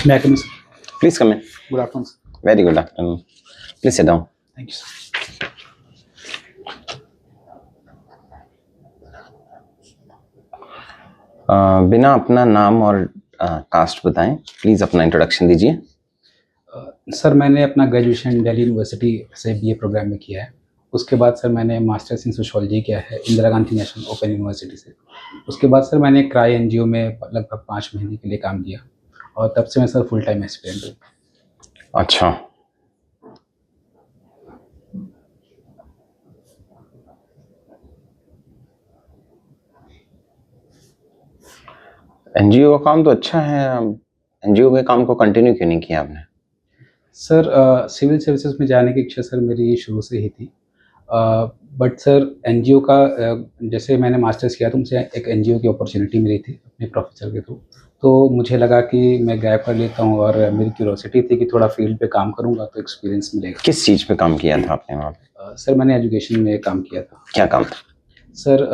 May I come in, sir? Please come in. Good afternoon, sir. Very good afternoon. Please sit down. Thank you, sir. बिना अपना नाम और cast बताएं, please अपना introduction दीजिए। Sir मैंने अपना ग्रेजुएशन दिल्ली यूनिवर्सिटी से बीए प्रोग्राम में किया है। उसके बाद सर मैंने मास्टर्स इन सोशियोलॉजी किया है Indira Gandhi national open university से। उसके बाद सर मैंने क्राई एनजीओ में लगभग 5 महीने के लिए काम किया और तब से मैं सर फुल टाइम एस्पिरेंट हूँ। अच्छा, एनजीओ का काम तो अच्छा है, एनजीओ के काम को कंटिन्यू क्यों नहीं किया आपने? सर सिविल सर्विसेज में जाने की इच्छा सर मेरी शुरू से ही थी, बट सर एनजीओ का जैसे मैंने मास्टर्स किया तो मुझे एक एनजीओ की अपॉर्चुनिटी मिली थी अपने प्रोफेसर के थ्रू। तो मुझे लगा कि मैं गैप कर लेता हूँ और मेरी क्यूरोसिटी थी कि थोड़ा फील्ड पे काम करूँगा तो एक्सपीरियंस मिलेगा। किस चीज़ पे काम किया था आपने वहाँ पे? सर मैंने एजुकेशन में काम किया था। क्या काम था? सर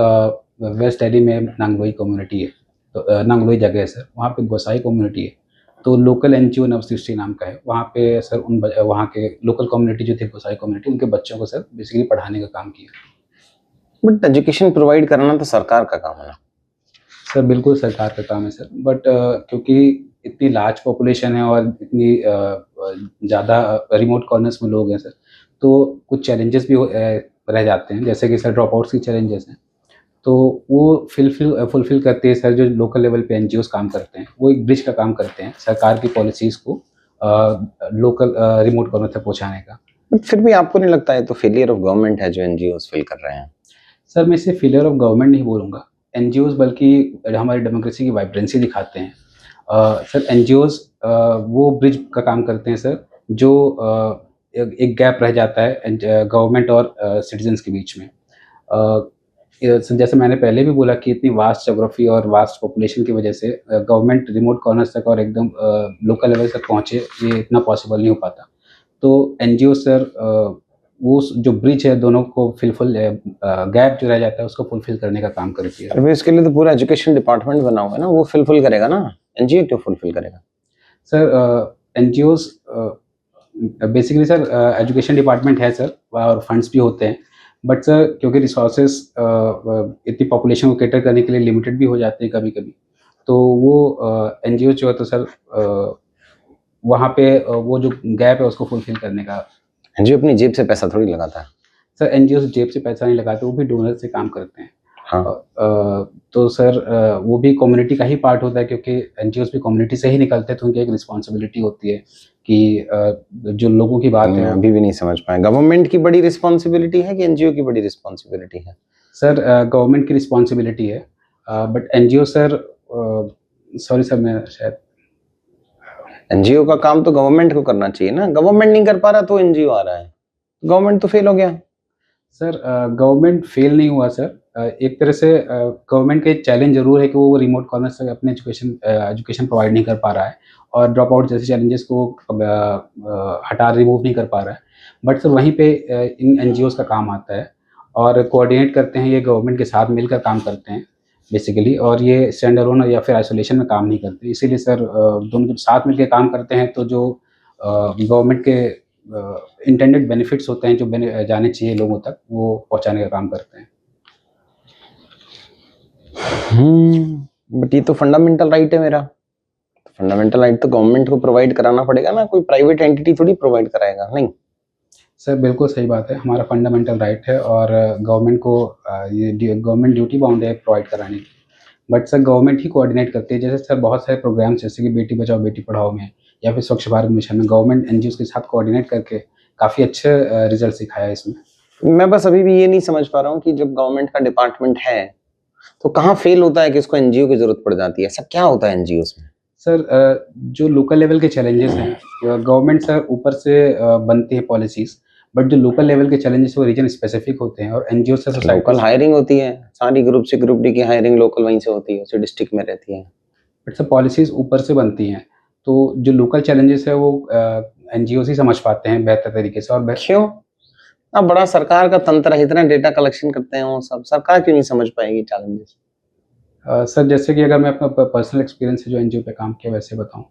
वेस्ट दिल्ली में नांगलोई कम्युनिटी है, तो नांगलोई जगह है सर, वहाँ पे गोसाई कम्युनिटी है। तो लोकल एनजीओ नवसृष्टि नाम का है, वहाँ पे सर वहाँ के लोकल कम्युनिटी जो थे गोसाई कम्युनिटी, उनके बच्चों को सर बेसिकली पढ़ाने का काम किया। बट एजुकेशन प्रोवाइड करना तो सरकार का काम है ना? सर बिल्कुल सरकार का काम है सर, बट क्योंकि इतनी लार्ज पॉपुलेशन है और इतनी ज़्यादा रिमोट कॉर्नर्स में लोग हैं सर, तो कुछ चैलेंजेस भी रह जाते हैं, जैसे कि सर ड्रॉप आउट्स की चैलेंजेस हैं। तो वो फुलफिल करते हैं सर, जो लोकल लेवल पे एनजीओस काम करते हैं वो एक ब्रिज का काम करते हैं सरकार की पॉलिसीज़ को लोकल रिमोट कॉर्नर तक पहुँचाने का। फिर भी आपको नहीं लगता है तो फेलियर ऑफ गवर्नमेंट है जो एनजीओस फेल कर रहे हैं? सर मैं इसे फेलियर ऑफ गवर्नमेंट नहीं बोलूँगा, एनजीओस बल्कि हमारी डेमोक्रेसी की वाइब्रेंसी दिखाते हैं। सर एनजीओस वो ब्रिज का काम करते हैं सर, जो एक गैप रह जाता है गवर्नमेंट और सिटीजन्स के बीच में। जैसे मैंने पहले भी बोला कि इतनी वास्ट ज्योग्राफी और वास्ट पॉपुलेशन की वजह से गवर्नमेंट रिमोट कॉर्नर्स तक और एकदम लोकल लेवल तक पहुँचे, ये इतना पॉसिबल नहीं हो पाता। तो एनजीओ सर वो जो ब्रिज है दोनों को गैप जो रह जाता है उसको फुलफिल करने का काम करती है। अरे इसके लिए तो पूरा एजुकेशन डिपार्टमेंट बना हुआ है ना, वो फुलफिल करेगा ना, एनजीओ क्यों फुलफिल करेगा? Sir NGOs basically sir education department है सर और फंड्स भी होते हैं, बट सर क्योंकि रिसोर्सेज इतनी पॉपुलेशन को कैटर करने के लिए लिमिटेड भी हो जाते हैं कभी कभी, तो वो एनजीओ जो है तो सर वहाँ पे वो जो गैप है उसको फुलफिल करने का। एनजीओ अपनी जेब से पैसा थोड़ी लगाता है। सर एनजीओ जेब से पैसा नहीं लगाते, वो भी डोनर से काम करते हैं। हाँ। तो सर वो भी कम्युनिटी का ही पार्ट होता है, क्योंकि एनजीओस भी कम्युनिटी से ही निकलते हैं, तो उनकी एक रिस्पॉन्सिबिलिटी होती है कि जो लोगों की बात है। अभी भी नहीं समझ पाए, गवर्नमेंट की बड़ी रिस्पॉन्सिबिलिटी है कि एनजीओ की बड़ी रिस्पॉन्सिबिलिटी है? सर गवर्नमेंट की रिस्पॉन्सिबिलिटी है, but NGO sir sorry sir मैं शायद एनजीओ का काम तो गवर्नमेंट को करना चाहिए ना, गवर्नमेंट नहीं कर पा रहा तो एनजीओ आ रहा है, गवर्नमेंट तो फेल हो गया। सर गवर्नमेंट फेल नहीं हुआ सर, एक तरह से गवर्नमेंट का एक चैलेंज जरूर है कि वो रिमोट कॉर्नर से अपने एजुकेशन प्रोवाइड नहीं कर पा रहा है और ड्रॉप आउट जैसे चैलेंजेस को रिमूव नहीं कर पा रहा है। बट सर वहीं पे इन एनजीओस का काम आता है और कोऑर्डिनेट करते हैं, ये गवर्नमेंट के साथ मिलकर काम करते हैं बेसिकली, और ये स्टैंड अलोन या फिर आइसोलेशन में काम नहीं करते। इसीलिए सर दोनों जब साथ मिलकर काम करते हैं तो जो गवर्नमेंट के इंटेंडेड बेनिफिट्स होते हैं जो जाने चाहिए लोगों तक, वो पहुंचाने का काम करते हैं। बट ये तो फंडामेंटल राइट है मेरा, फंडामेंटल राइट तो गवर्नमेंट को प्रोवाइड कराना पड़ेगा ना, कोई प्राइवेट एंटिटी थोड़ी प्रोवाइड कराएगा। नहीं सर बिल्कुल सही बात है, हमारा फंडामेंटल राइट है और गवर्नमेंट को ये गवर्नमेंट ड्यूटी बाउंड है प्रोवाइड कराने की। But sir government he coordinate करती है, जैसे सर बहुत सारे प्रोग्राम्स जैसे कि बेटी बचाओ बेटी पढ़ाओ में या फिर स्वच्छ भारत मिशन में गवर्नमेंट एनजीओ के साथ कोऑर्डिनेट करके काफ़ी अच्छे रिजल्ट दिखाया है इसमें। मैं बस अभी भी ये नहीं समझ पा रहा हूँ कि जब गवर्नमेंट का डिपार्टमेंट है तो कहाँ फेल होता है कि इसको एनजीओ की जरूरत पड़ जाती है, ऐसा क्या होता है एनजीओ में? सर जो लोकल लेवल के चैलेंजेस हैं, गवर्नमेंट सर ऊपर से बनती है पॉलिसीज, बट जो लोकल लेवल के चैलेंजेस वो रीजन स्पेसिफिक होते हैं और एनजीओ से लोकल हायरिंग होती है, सारी ग्रुप से ग्रुप डी की हायरिंग लोकल वहीं से होती है, उसी डिस्ट्रिक्ट में रहती है। बट सर पॉलिसीज ऊपर से बनती हैं, तो जो लोकल चैलेंजेस है वो एनजीओ ही समझ पाते हैं बेहतर तरीके से। और क्यों? अब बड़ा सरकार का तंत्र है, इतना डेटा कलेक्शन करते हैं वो सब, सरकार क्यों नहीं समझ पाएगी चैलेंजेस? सर जैसे कि अगर मैं अपना पर्सनल एक्सपीरियंस से जो एनजीओ पे काम किया वैसे बताऊं,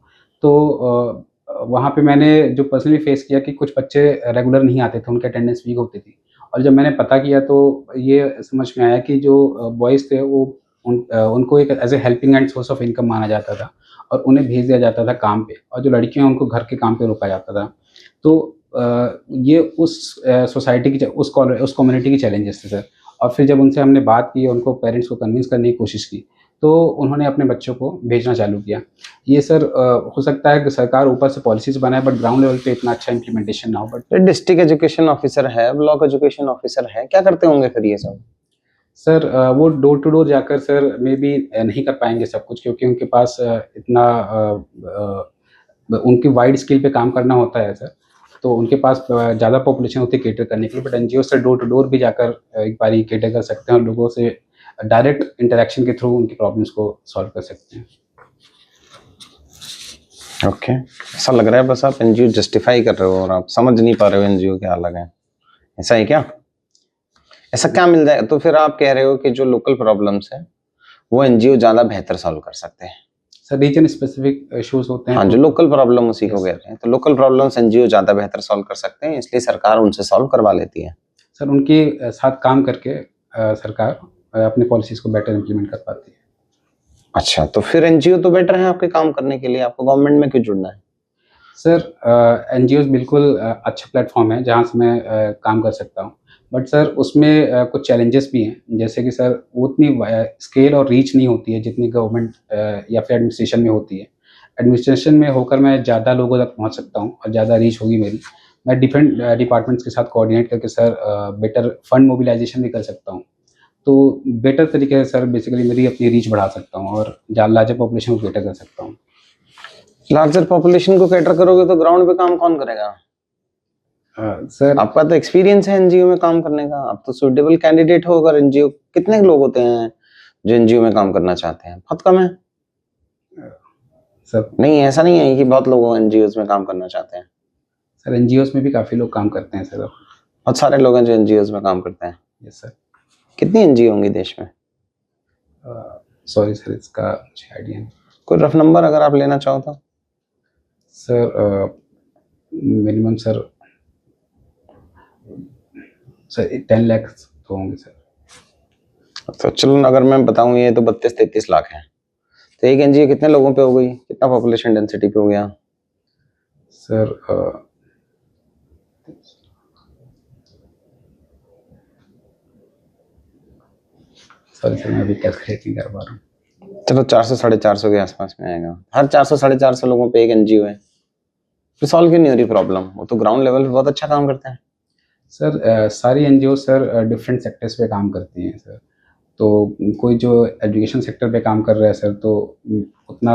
तो वहाँ पे मैंने जो पर्सनली फेस किया कि कुछ बच्चे रेगुलर नहीं आते थे, उनकी अटेंडेंस वीक होती थी। और जब मैंने पता किया तो ये समझ में आया कि जो बॉयज़ थे वो उनको एक as a helping hand source of income माना जाता था और उन्हें भेज दिया जाता था काम पे, और जो लड़कियाँ हैं उनको घर के काम पे रोका जाता था। तो ये उस सोसाइटी की उस कम्युनिटी की चैलेंजेस थे सर। और फिर जब उनसे हमने बात की, उनको पेरेंट्स को कन्विंस करने की कोशिश की, तो उन्होंने अपने बच्चों को भेजना चालू किया। ये सर हो सकता है कि सरकार ऊपर से पॉलिसीज़ बनाए बट ग्राउंड लेवल पे इतना अच्छा इम्प्लीमेंटेशन ना हो, बट डिस्ट्रिक्ट एजुकेशन ऑफिसर है, ब्लॉक एजुकेशन ऑफिसर है, क्या करते होंगे फिर ये सब? सर वो डोर टू डोर जाकर सर मेबी नहीं कर पाएँगे सब कुछ, क्योंकि उनके पास इतना उनकी वाइड स्केल पे काम करना होता है सर। तो उनके पास ज़्यादा पॉपुलेशन होती है कैटर करने के लिए, बट एनजीओ से डोर टू डोर भी जाकर एक बारी कैटर कर सकते हैं और लोगों से डायरेक्ट इंटरैक्शन के थ्रू उनकी प्रॉब्लम्स को सॉल्व कर सकते हैं। ओके, ऐसा लग रहा है बस आप एनजीओ जस्टिफाई कर रहे हो और आप समझ नहीं पा रहे हो एनजीओ क्या अलग है, ऐसा है क्या? ऐसा क्या मिल जाए तो फिर आप कह रहे हो कि जो लोकल प्रॉब्लम्स है वो एनजीओ ज्यादा बेहतर सॉल्व कर सकते हैं? सर रीजन स्पेसिफिक इश्यूज होते हैं हाँ, तो जो लोकल प्रॉब्लम उसी को कह रहे हैं, तो लोकल प्रॉब्लम्स एनजीओ ज्यादा बेहतर सॉल्व कर सकते हैं, इसलिए सरकार उनसे सॉल्व करवा लेती है। सर उनके साथ काम करके सरकार अपनी पॉलिसीज़ को बेटर इम्प्लीमेंट कर पाती है। अच्छा, तो फिर एनजीओ तो बेटर है आपके काम करने के लिए, आपको गवर्नमेंट में क्यों जुड़ना है? सर एनजीओज़ बिल्कुल अच्छा प्लेटफ़ॉर्म है जहाँ से मैं काम कर सकता हूँ। बट सर उसमें कुछ चैलेंजेस भी हैं, जैसे कि सर वो उतनी स्केल और रीच नहीं होती है जितनी गवर्नमेंट या फिर एडमिनिस्ट्रेशन में होती है। एडमिनिस्ट्रेशन में होकर मैं ज़्यादा लोगों तक पहुँच सकता हूँ और ज़्यादा रीच होगी मेरी। मैं डिफरेंट डिपार्टमेंट्स के साथ कोऑर्डिनेट करके सर बेटर फंड मोबिलाइज़ेशन भी कर सकता हूँ। तो बेटर तरीके से सर बेसिकली मेरी अपनी रीच बढ़ा सकता हूँ और लार्जर पॉपुलेशन को कैटर कर सकता हूँ। लार्जर पॉपुलेशन को कैटर करोगे तो ग्राउंड पे काम कौन करेगा? सर आपका तो एक्सपीरियंस है एनजीओ में काम करने का, आप तो सुटेबल कैंडिडेट हो। अगर एनजीओ, कितने लोग होते हैं जो एनजीओ में काम करना चाहते हैं? बहुत कम है। सर नहीं, ऐसा नहीं है कि बहुत लोग एनजीओज में काम करना चाहते हैं। सर एनजीओज़ में भी काफ़ी लोग काम करते हैं सर। बहुत सारे लोग हैं जो एनजीओज में काम करते हैं। Yes sir. कितनी एनजीओ होंगी देश में? सॉरी सर, इसका मुझे आइडिया नहीं। कोई रफ नंबर अगर आप लेना चाहो तो? सर मिनिमम सर 10 लाख तो होंगे सर। तो चलो, अगर मैं बताऊं ये तो 32-33 लाख है, तो एक एनजीओ कितने लोगों पे हो गई, कितना पॉपुलेशन डेंसिटी पे हो गया? सर सॉरी सर, मैं अभी कैलकुलेट नहीं कर पा रहा हूँ। चलो 400-450 के आसपास में आएगा। हर 400-450 लोगों पे एक एनजीओ है, फिर सॉल्व क्यों नहीं हो रही प्रॉब्लम? वो तो ग्राउंड लेवल पे बहुत अच्छा काम करते हैं। सर सारी एनजीओ सर डिफरेंट सेक्टर्स पे काम करती हैं सर। तो कोई जो एजुकेशन सेक्टर पे काम कर रहा है सर, तो उतना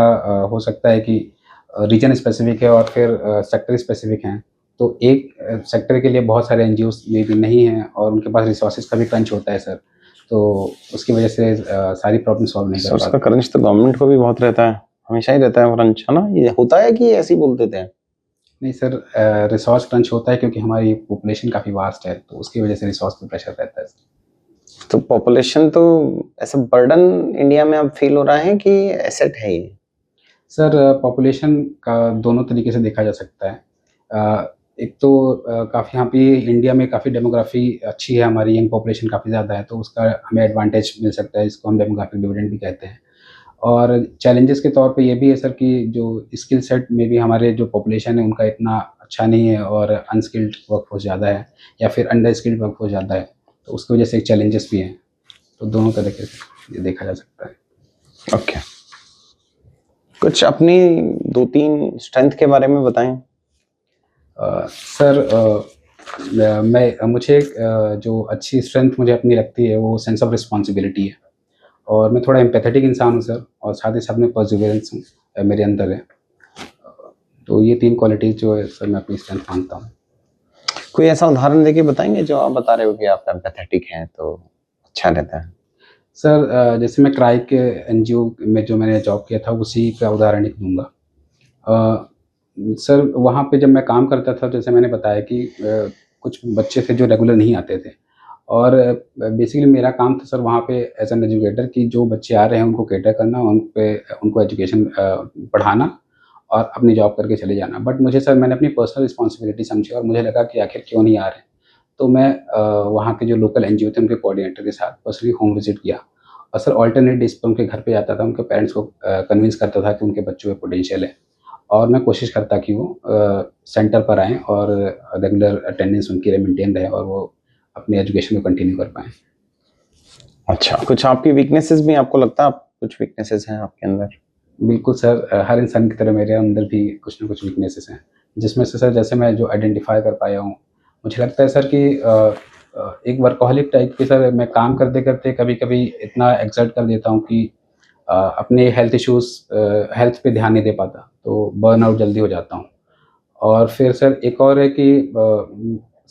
हो सकता है कि रीजन स्पेसिफिक है और फिर सेक्टर स्पेसिफिक हैं। तो एक सेक्टर के लिए बहुत सारे एनजीओज़ मे बी नहीं हैं और उनके पास रिसोर्सेज का भी क्रंच होता है सर। तो उसकी वजह से सारी प्रॉब्लम सॉल्व नहीं कर सोर्स का पाते। क्रंच तो गवर्नमेंट को भी बहुत रहता है, हमेशा ही रहता है क्रंच, है ना? ये होता है कि ये ऐसे ही बोल देते हैं? नहीं सर, रिसोर्स क्रंच होता है क्योंकि हमारी पॉपुलेशन काफ़ी वास्ट है, तो उसकी वजह से रिसोर्स पे प्रेशर रहता है सर। तो पॉपुलेशन तो ऐसा बर्डन इंडिया में अब फील हो रहा है कि एसेट है ये? सर पॉपुलेशन का दोनों तरीके से देखा जा सकता है। एक तो काफ़ी यहाँ पे इंडिया में काफ़ी डेमोग्राफी अच्छी है, हमारी यंग पॉपुलेशन काफ़ी ज़्यादा है, तो उसका हमें एडवांटेज मिल सकता है, जिसको हम डेमोग्राफिक डिविडेंड भी कहते हैं। और चैलेंजेस के तौर पे ये भी है सर कि जो स्किल सेट में भी हमारे जो पॉपुलेशन है उनका इतना अच्छा नहीं है और अनस्किल्ड वर्कफोर्स ज़्यादा है या फिर अंडर स्किल्ड वर्कफोर्स ज़्यादा है, तो उसकी वजह से एक चैलेंजेस भी हैं। तो दोनों तरीके से ये देखा जा सकता है। ओके, कुछ अपनी 2-3 स्ट्रेंथ के बारे में बताएं। सर मुझे जो अच्छी स्ट्रेंथ मुझे अपनी लगती है वो सेंस ऑफ रिस्पॉन्सिबिलिटी है और मैं थोड़ा एम्पैथेटिक इंसान हूँ सर, और साथ ही साथ में परसिवियरेंस मेरे अंदर है। तो ये 3 क्वालिटीज़ जो है सर मैं अपनी स्ट्रेंथ मानता हूँ। कोई ऐसा उदाहरण देके बताएंगे जो आप बता रहे हो कि आप एम्पैथेटिक हैं तो अच्छा रहता है? सर जैसे मैं क्राई के एनजीओ में जो मैंने जॉब किया था उसी का उदाहरण एक दूँगा। सर वहाँ पे जब मैं काम करता था, जैसे मैंने बताया कि कुछ बच्चे थे जो रेगुलर नहीं आते थे और बेसिकली मेरा काम था सर वहाँ पे एज़ एन एजुकेटर कि जो बच्चे आ रहे हैं उनको कैटर करना, उनको एजुकेशन पढ़ाना और अपनी जॉब करके चले जाना। बट मुझे सर मैंने अपनी पर्सनल रिस्पॉन्सिबिलिटी समझी और मुझे लगा कि आखिर क्यों नहीं आ रहे। तो मैं वहाँ के जो लोकल एनजीओ थे उनके कोऑर्डिनेटर के साथ पर्सनली होम विजिट किया और सर अल्टरनेट डेज़ पर उनके घर पे जाता था, उनके पेरेंट्स को कन्विंस करता था कि उनके बच्चों में पोटेंशियल है और मैं कोशिश करता कि वो सेंटर पर आएँ और रेगुलर अटेंडेंस उनकी मेंटेन रहे और वो अपनी एजुकेशन को कंटिन्यू कर पाएँ। अच्छा, कुछ आपकी वीकनेसेस भी आपको लगता है आप कुछ वीकनेसेस हैं आपके अंदर? बिल्कुल सर, हर इंसान की तरह मेरे अंदर भी कुछ न कुछ वीकनेसेस हैं, जिसमें से सर जैसे मैं जो आइडेंटिफ़ाई कर पाया हूँ, मुझे लगता है सर कि एक वर्कहॉलिक टाइप के सर मैं काम करते-करते कभी-कभी इतना एक्सर्ट कर देता हूँ कि अपने हेल्थ इश्यूज़ हेल्थ पे ध्यान नहीं दे पाता, तो बर्नआउट जल्दी हो जाता हूँ। और फिर सर एक और है कि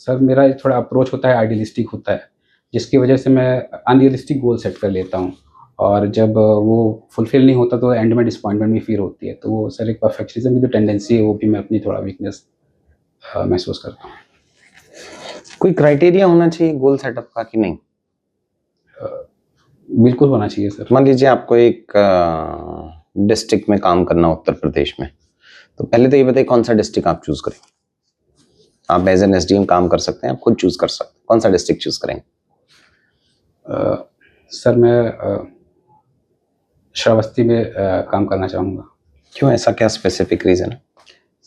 सर मेरा एक थोड़ा अप्रोच होता है आइडियलिस्टिक होता है, जिसकी वजह से मैं अनरियलिस्टिक गोल सेट कर लेता हूँ और जब वो फुलफ़िल नहीं होता तो एंड में डिसअपॉइंटमेंट भी फ़ील होती है। तो वो सर एक परफेक्शनिज़्म की जो टेंडेंसी है वो भी मैं अपनी थोड़ा वीकनेस महसूस करता हूँ। कोई क्राइटेरिया होना चाहिए गोल सेटअप का कि नहीं? बिल्कुल होना चाहिए सर। मान लीजिए आपको एक डिस्ट्रिक्ट में काम करना है उत्तर प्रदेश में, तो पहले तो ये बताइए कौन सा डिस्ट्रिक्ट आप चूज़ करें? आप एज़ एन एसडीएम काम कर सकते हैं, आप खुद चूज़ कर सकते हैं। कौन सा डिस्ट्रिक्ट चूज़ करेंगे? सर मैं श्रावस्ती में काम करना चाहूँगा। क्यों, ऐसा क्या स्पेसिफिक रीज़न है?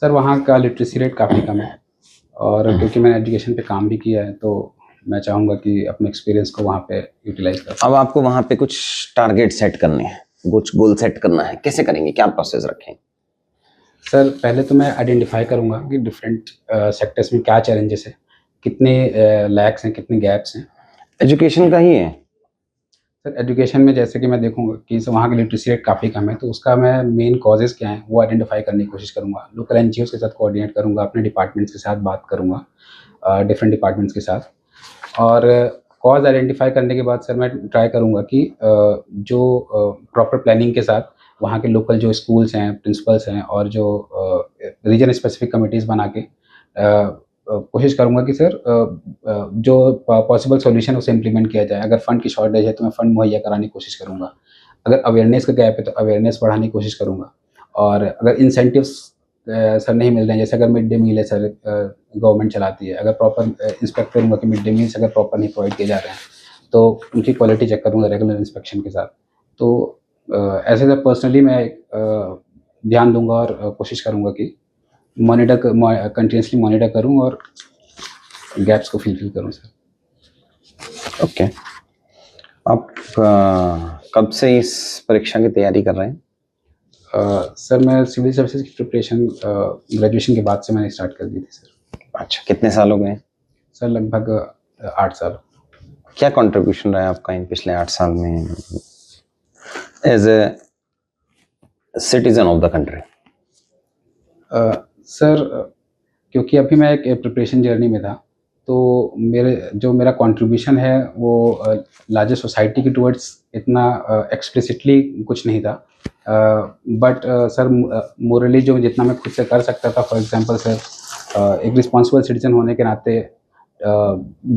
सर वहाँ का लिटरेसी रेट काफ़ी कम है और क्योंकि मैंने एजुकेशन पे काम भी किया है तो मैं चाहूँगा कि अपने एक्सपीरियंस को वहाँ पे यूटिलाइज़ कर पाऊँ। अब आपको वहाँ पे कुछ टारगेट सेट करने हैं, कुछ गोल सेट करना है, कैसे करेंगे? क्या प्रोसेस रखेंगे? सर पहले तो मैं आइडेंटिफ़ाई करूँगा कि डिफरेंट सेक्टर्स में क्या चैलेंजेस हैं, कितने लैक्स हैं, कितने गैप्स हैं। एजुकेशन का ही है। सर एजुकेशन में जैसे कि मैं देखूँगा कि वहाँ की लिटरेसी रेट काफ़ी कम है, तो उसका मैं मेन कॉजेज़ क्या हैं, वो आइडेंटिफ़ाई करने की कोशिश करूँगा। लोकल एनजीओज़ के साथ कोऑर्डिनेट करूँगा, अपने डिपार्टमेंट्स के साथ बात करूँगा, डिफरेंट डिपार्टमेंट्स के साथ और कॉज़ आइडेंटिफ़ाई करने के बाद सर मैं ट्राई करूँगा कि जो प्रॉपर प्लानिंग के साथ वहाँ के लोकल जो स्कूल्स हैं, प्रिंसिपल्स हैं और जो रीजन स्पेसिफिक कमिटीज़ बना के कोशिश करूँगा कि सर जो पॉसिबल सॉल्यूशन उसे इम्प्लीमेंट किया जाए। अगर फंड की शॉर्टेज है तो मैं फंड मुहैया कराने की कोशिश करूँगा। अगर अवेयरनेस का गैप है तो अवेयरनेस बढ़ाने की कोशिश करूँगा और अगर इंसेंटिव्स सर नहीं मिल रहे हैं, जैसे अगर मिड डे मील है सर गवर्नमेंट चलाती है, अगर प्रॉपर इंस्पेक्ट करूँगा कि मिड डे मील्स अगर प्रॉपर नहीं प्रोवाइड किए जा रहे हैं, तो उनकी क्वालिटी चेक करूँगा रेगुलर इंस्पेक्शन के साथ। तो ऐसे में पर्सनली मैं ध्यान दूँगा और कोशिश करूँगा कि कंटिन्यूअसली मॉनिटर करूँ और गैप्स को फिल करूँ सर। ओके। आप कब से इस परीक्षा की तैयारी कर रहे हैं? सर मैं सिविल सर्विसेज की प्रिपरेशन ग्रेजुएशन के बाद से मैंने स्टार्ट कर दी थी सर। अच्छा, कितने साल हो गए? सर लगभग 8 साल। क्या कंट्रीब्यूशन रहा है आपका इन पिछले 8 साल में as a citizen of the country? Sir क्योंकि अभी मैं एक प्रिपरेशन जर्नी में था, तो मेरा कंट्रीब्यूशन है वो लार्जर सोसाइटी के टुवर्ड्स इतना एक्सप्लिसिटली कुछ नहीं था। बट सर मोरली जो जितना मैं खुद से कर सकता था, फॉर एग्जांपल सर एक रिस्पॉन्सिबल सिटीजन होने के नाते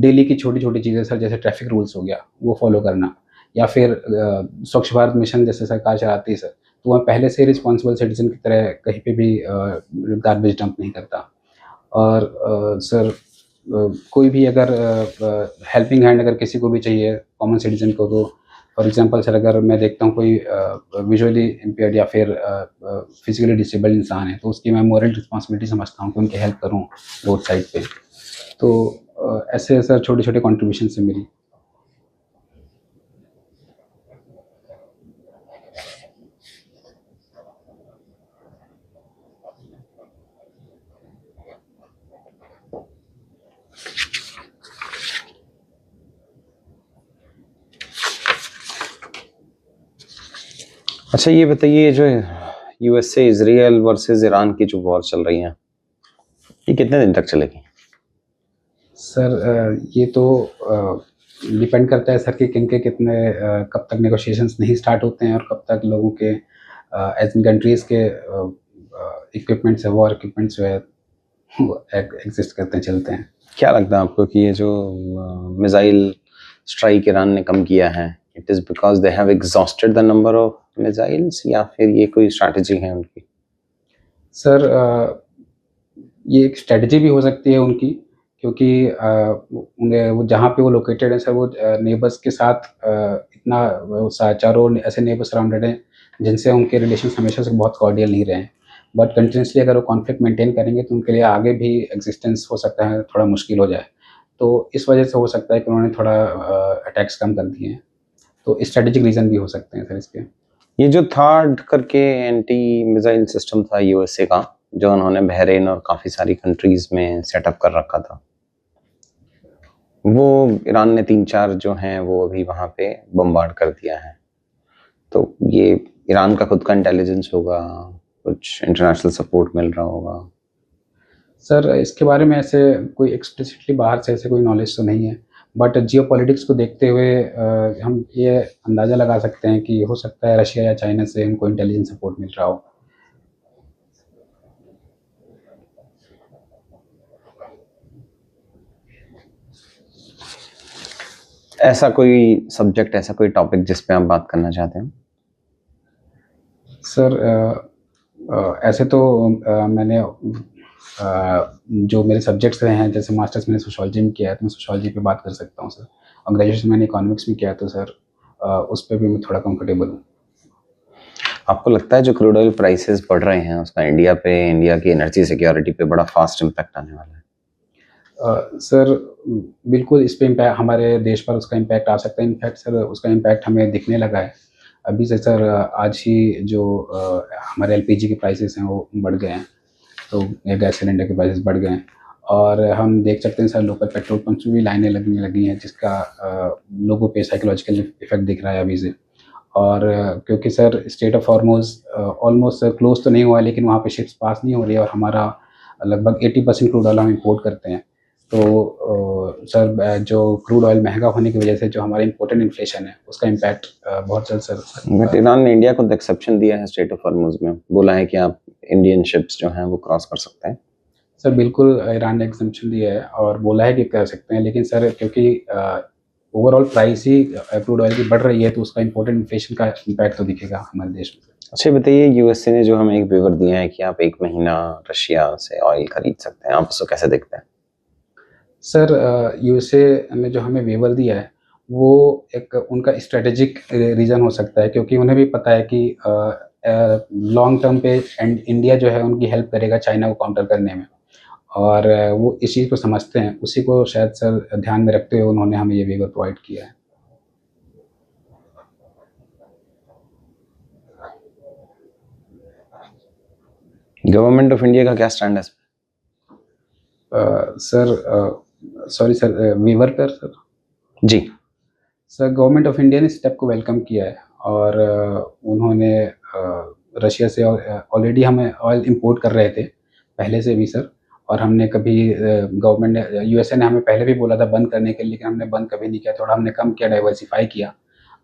डेली की छोटी-छोटी चीज़ें सर जैसे ट्रैफिक रूल्स हो गया, वो फॉलो करना या फिर स्वच्छ भारत मिशन जैसे सरकार चलाती है सर, तो मैं पहले से ही रिस्पॉन्सिबल सिटीजन की तरह कहीं पे भी गार्बेज डंप नहीं करता। और सर कोई भी अगर हेल्पिंग हैंड अगर किसी को भी चाहिए कॉमन सिटीजन को, तो फॉर एग्जांपल सर अगर मैं देखता हूँ कोई विजुअली इम्पेयर्ड या फिर फिजिकली डिसेबल्ड इंसान है, तो उसकी मैं मोरल रिस्पॉन्सिबिलिटी समझता हूँ कि उनकी हेल्प करूँ रोड साइड पे। तो ऐसे सर छोटे-छोटे कंट्रीब्यूशन से मेरी। अच्छा, ये बताइए जो यूएसए इजराइल वर्सेस ईरान की जो वॉर चल रही है, ये कितने दिन तक चलेगी? सर ये तो डिपेंड करता है सर कि किनके कितने कब तक नेगोशिएशंस नहीं स्टार्ट होते हैं और कब तक लोगों के एज इन कंट्रीज़ के इक्विपमेंट्स है, वॉर इक्विपमेंट्स जो है वो एग्जिस्ट करते हैं, चलते हैं। क्या लगता है आपको कि ये जो मिसाइल स्ट्राइक ईरान ने कम किया है, it is because they have exhausted the number of missiles या फिर ये कोई स्ट्रैटेजी है उनकी? सर ये एक स्ट्रैटेजी भी हो सकती है उनकी, क्योंकि उन्हें वो जहाँ पे वो लोकेटेड है सर, वो नेबर्स के साथ इतना वो चारों ऐसे नेबर्स सराउंडेड हैं जिनसे उनके रिलेशंस हमेशा से बहुत कॉर्डियल नहीं रहे हैं। बट कंटिन्यूअसली अगर वो कॉन्फ्लिक्ट मेंटेन करेंगे तो उनके लिए आगे भी एग्जिस्टेंस हो सकता है थोड़ा मुश्किल हो जाए। तो इस वजह से हो सकता है कि उन्होंने थोड़ा अटैक्स कम कर दिए हैं। तो स्ट्रैटेजिक रीज़न भी हो सकते हैं सर इसके। ये जो थार्ड करके एंटी मिसाइल सिस्टम था यूएसए का, जो उन्होंने बहरीन और काफी सारी कंट्रीज में सेटअप कर रखा था, वो ईरान ने 3-4 जो हैं वो अभी वहां पे बम्बार्ड कर दिया है। तो ये ईरान का खुद का इंटेलिजेंस होगा, कुछ इंटरनेशनल सपोर्ट मिल रहा होगा? सर इसके बारे में ऐसे कोई एक्सप्लिसिटली बाहर से ऐसे कोई नॉलेज तो नहीं है, बट जियोपॉलिटिक्स को देखते हुए हम ये अंदाज़ा लगा सकते हैं कि हो सकता है रशिया या चाइना से उनको इंटेलिजेंस सपोर्ट मिल रहा हो। ऐसा कोई सब्जेक्ट, ऐसा कोई टॉपिक जिस पे आप बात करना चाहते हैं? सर ऐसे तो मैंने जो मेरे सब्जेक्ट्स रहे हैं, जैसे मास्टर्स मैंने सोशियोलॉजी में किया है, तो मैं सोशियोलॉजी पे बात कर सकता हूँ सर। और ग्रेजुएशन मैंने इकोनॉमिक्स में किया है, तो सर उस पे भी मैं थोड़ा कंफर्टेबल हूँ। आपको लगता है जो क्रूड ऑयल प्राइसेस बढ़ रहे हैं उसका इंडिया पे, इंडिया की एनर्जी सिक्योरिटी पे बड़ा फास्ट इम्पैक्ट आने वाला है? सर बिल्कुल इस पे इम्पैक्ट हमारे देश पर उसका इम्पैक्ट आ सकता है। इनफैक्ट सर उसका इम्पैक्ट हमें दिखने लगा है। अभी से सर आज ही जो हमारे एलपीजी के प्राइसेस हैं वो बढ़ गए हैं, तो या गैस सिलेंडर के प्राइसेस बढ़ गए हैं। और हम देख सकते हैं सर लोकल पेट्रोल पंप्स में भी लाइनें लगने लगी हैं, जिसका लोगों पे साइकोलॉजिकल इफ़ेक्ट दिख रहा है अभी से। और क्योंकि sir straight of Hormuz almost close तो नहीं हुआ है, लेकिन वहाँ पे शिप्स पास नहीं हो रही है, और हमारा लगभग 80% क्रूड ऑयल हम इम्पोर्ट करते हैं। तो सर जो क्रूड ऑयल महंगा होने की वजह से जो हमारा इम्पोर्टेंट इन्फ्लेशन है, उसका इम्पैक्ट बहुत जल्द सर बट ईरान ने इंडिया को एक्सेप्शन दिया है स्ट्रेट ऑफ हॉर्मुज में, बोला है कि आप इंडियन शिप्स जो हैं वो क्रॉस कर सकते हैं। सर बिल्कुल ईरान ने एग्जम्पशन दिया है और बोला है कि कर सकते हैं, लेकिन सर क्योंकि ओवरऑल प्राइस ही क्रूड ऑयल की बढ़ रही है, तो उसका इम्पोर्टेंट इन्फ्लेशन का इम्पैक्ट तो दिखेगा हमारे देश में। अच्छा बताइए, यूएसए ने जो हमें एक वेवर दिया है कि आप 1 महीना रशिया से ऑयल खरीद सकते हैं, आप उसको कैसे देखते हैं? सर यूएसए ने जो हमें वेवर दिया है, वो एक उनका स्ट्रेटेजिक रीज़न हो सकता है, क्योंकि उन्हें भी पता है कि लॉन्ग टर्म पे इंडिया जो है उनकी हेल्प करेगा चाइना को काउंटर करने में। और वो इस चीज़ को समझते हैं, उसी को शायद सर ध्यान में रखते हुए उन्होंने हमें ये वेवर प्रोवाइड किया है। गवर्नमेंट ऑफ इंडिया का क्या स्टैंड है इस पे? सर सॉरी सर, वेवर पर सर? जी। सर गवर्नमेंट ऑफ इंडिया ने इस स्टेप को वेलकम किया है, और उन्होंने रशिया से ऑलरेडी हमें ऑयल इंपोर्ट कर रहे थे पहले से भी सर। और हमने कभी गवर्नमेंट ने, यूएसए ने हमें पहले भी बोला था बंद करने के लिए, लेकिन हमने बंद कभी नहीं किया। थोड़ा हमने कम किया, डाइवर्सिफाई किया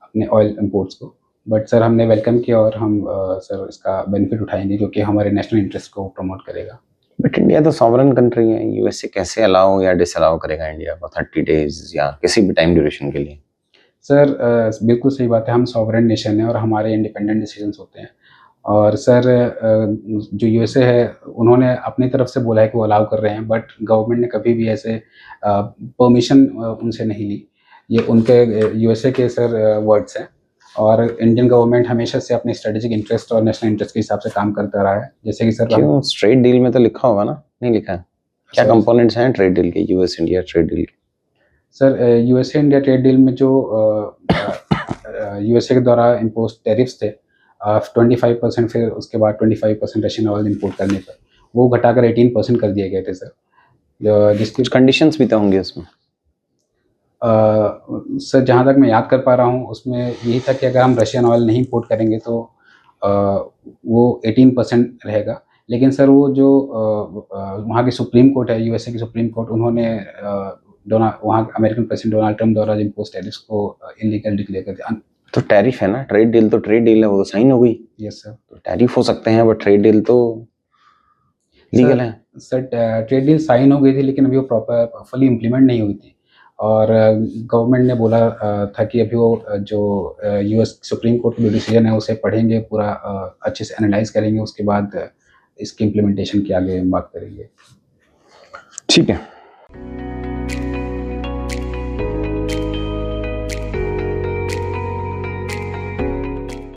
अपने ऑयल इंपोर्ट्स को। बट सर हमने वेलकम किया, और हम सर इसका बेनिफिट उठाएंगे, क्योंकि हमारे नेशनल इंटरेस्ट को प्रमोट करेगा। बट इंडिया तो सॉवरन कंट्री है, यूएसए कैसे अलाउ या डिसअलाउ करेगा इंडिया को 30 डेज या किसी भी टाइम ड्यूरेशन के लिए? सर बिल्कुल सही बात है, हम सॉवरेन नेशन हैं और हमारे इंडिपेंडेंट डिसीजंस होते हैं। और सर जो यूएसए है, उन्होंने अपनी तरफ से बोला है कि वो अलाउ कर रहे हैं, बट गवर्नमेंट ने कभी भी ऐसे परमिशन उनसे नहीं ली। ये उनके यूएसए के सर वर्ड्स हैं। और इंडियन गवर्नमेंट हमेशा से अपने स्ट्रेटेजिक इंटरेस्ट और नेशनल इंटरेस्ट के हिसाब से काम करता रहा है, जैसे कि सर क्यों, ट्रेड डील में तो लिखा होगा ना? नहीं लिखा है? क्या सर कंपोनेंट्स हैं ट्रेड डील के, यूएस इंडिया ट्रेड डील के? Sir USA India trade deal में जो यूएसए के द्वारा इम्पोज टैरिफ्स थे 25%, फिर उसके बाद 25% रशियन ऑयल इंपोर्ट करने पर, वो घटाकर 18% कर दिए गए थे सर। जिसकी कुछ कंडीशंस भी तो होंगे उसमें। सर जहाँ तक मैं याद कर पा रहा हूँ, उसमें यही था कि अगर हम रशियन ऑयल नहीं इंपोर्ट करेंगे तो वो 18% रहेगा। लेकिन सर वो जो वहाँ की सुप्रीम कोर्ट है, यूएसए की सुप्रीम कोर्ट, उन्होंने वहाँ अमेरिकन प्रेसिडेंट डोनाल्ड ट्रम्प द्वारा इम्पोज टैरिफ्स को इलीगल डिक्लेयर कर दिया। तो टैरिफ है ना, ट्रेड डील तो ट्रेड डील है, वो तो साइन हो गई। Yes sir. तो टैरिफ हो सकते हैं, बट ट्रेड डील तो लीगल है। सर ट्रेड डील साइन हो गई थी, लेकिन अभी वो प्रॉपर फुली इम्प्लीमेंट नहीं हुई थी। और गवर्नमेंट ने बोला था कि अभी वो जो यूएस सुप्रीम कोर्ट का जो डिसीजन है उसे पढ़ेंगे, पूरा अच्छे से एनालाइज करेंगे, उसके बाद इसकी इम्प्लीमेंटेशन की आगे हम बात करेंगे। ठीक है।